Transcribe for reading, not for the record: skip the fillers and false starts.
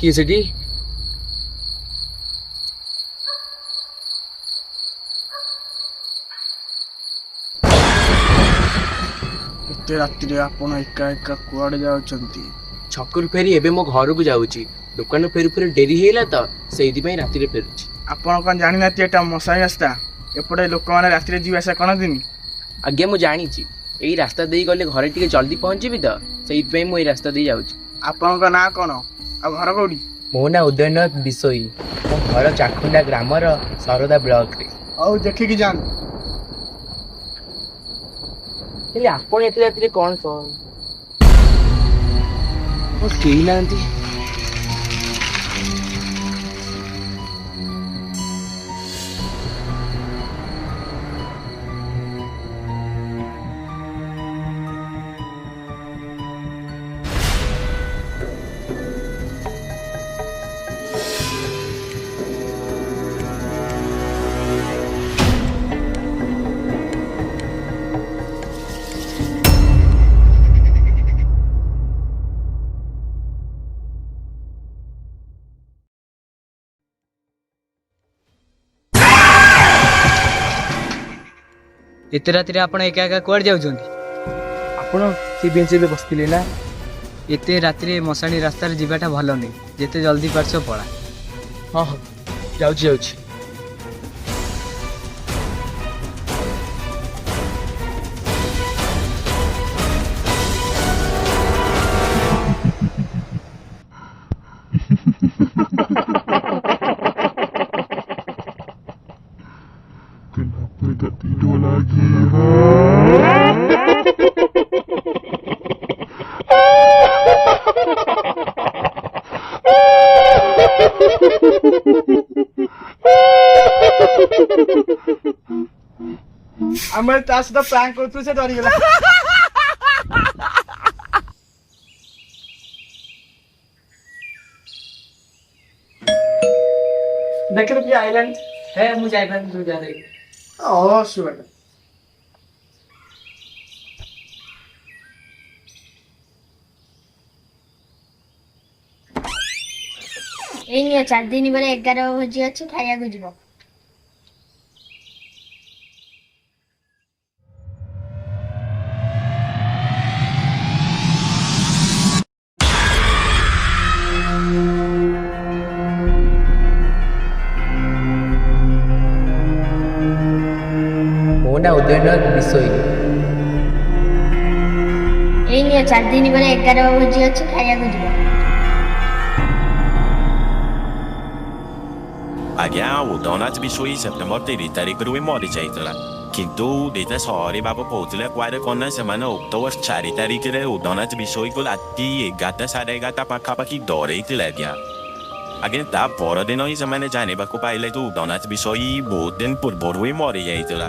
କିଏ ସେଠି? ଏତେ ରାତିରେ ଆପଣ ଏକା ଏକା କୁଆଡେ ଯାଉଛନ୍ତି? ଛକରୁ ଫେରି ଏବେ ମୋ ଘରକୁ ଯାଉଛି। ଦୋକାନ ଫେରୁ ଫେରୁ ଡେରି ହେଇଗଲା ତ ସେଇଥିପାଇଁ ରାତିରେ ଫେରୁଛି। ଆପଣ କଣ ଜାଣିନାହାନ୍ତି ଏଟା ମଶାଣି ରାସ୍ତା? ଏପଟେ ଲୋକମାନେ ରାତିରେ ଯିବା ଆସିବା କରନ୍ତିନି। ଆଜ୍ଞା ମୁଁ ଜାଣିଛି, ଏଇ ରାସ୍ତା ଦେଇ ଗଲେ ଘରେ ଟିକେ ଜଲ୍ଦି ପହଞ୍ଚିବି ତ ସେଇଥିପାଇଁ ମୁଁ ଏଇ ରାସ୍ତା ଦେଇ ଯାଉଛି। ଆପଣଙ୍କ ନାଁ କଣ ଆଉ ଘର କୋଉଠି? ମୋ ନାଁ ଉଦୟନାଥ ବିଶୋଇ। ମୋ ଘର ଚାଖୁଣ୍ଡା ଗ୍ରାମର ସରଦା ବ୍ଲକରେ। ହଉ ଦେଖିକି ଯାଆନ୍ତୁ। ହେଲେ ଆପଣ ଏତେ ରାତିରେ କଣ କେହି ନାହାନ୍ତି? ଏତେ ରାତିରେ ଆପଣ ଏକା ଏକା କୁଆଡେ ଯାଉଛନ୍ତି? ଆପଣ ସେ ବେଞ୍ଚରେ ବସିଥିଲେ ନା? ଏତେ ରାତିରେ ମଶାଣି ରାସ୍ତାରେ ଯିବାଟା ଭଲ ନୁହେଁ। ଯେତେ ଜଲ୍ଦି ପାରୁଛ ପଳା। ହଁ ହଁ ଯାଉଛି। Kenapa tak tidur lagi? ଆମେ ତା ସହିତ ପ୍ରାଙ୍କ କରୁଥିଲୁ, ସେ ଡରିଗଲା। ଦେଖିଲୁ କିଏ ଆଇଲାଣି? ମୁଁ ଯାଇପାରିବି ତୁ ଯା ଦେଖ। ଶୁଣ ଏଇ ନିଅ 4 ଦିନ ପରେ 11 ଭୋଜି ଅଛି, ଖାଇବାକୁ ଯିବ। ମୋ ନାଁ ଉଦୟନାଥ ବିଶୋଇ। ଏଇ ନିଅ 4 ଦିନ ପରେ 11 ଭୋଜି ଅଛି, ଖାଇବାକୁ ଯିବ। ଆଜ୍ଞା ଉଦୟନାଥ ବିଶୋଇ ସେପ୍ଟେମ୍ବର 30 ତାରିଖରୁ ବି ମରିଯାଇଥିଲା। କିନ୍ତୁ ଯେତେ ସହରୀ ବାବୁ କହୁଥିଲେ କୁଆଡ଼େ କ'ଣ ନା ସେମାନେ ଅକ୍ଟୋବର 4 ତାରିଖରେ ଉଦୟନାଥ ବିଶୋଇକୁ ରାତି 11ଟା 11:30 ପାଖାପାଖି ଡରେଇଥିଲେ ଆଜ୍ଞା। ତା ପରଦିନ ହିଁ ସେମାନେ ଜାଣିବାକୁ ପାଇଲେ ଯେ ଉଦୟନାଥ ବିଶୋଇ ବହୁତ ଦିନ ପୂର୍ବରୁ ହିଁ ମରିଯାଇଥିଲା।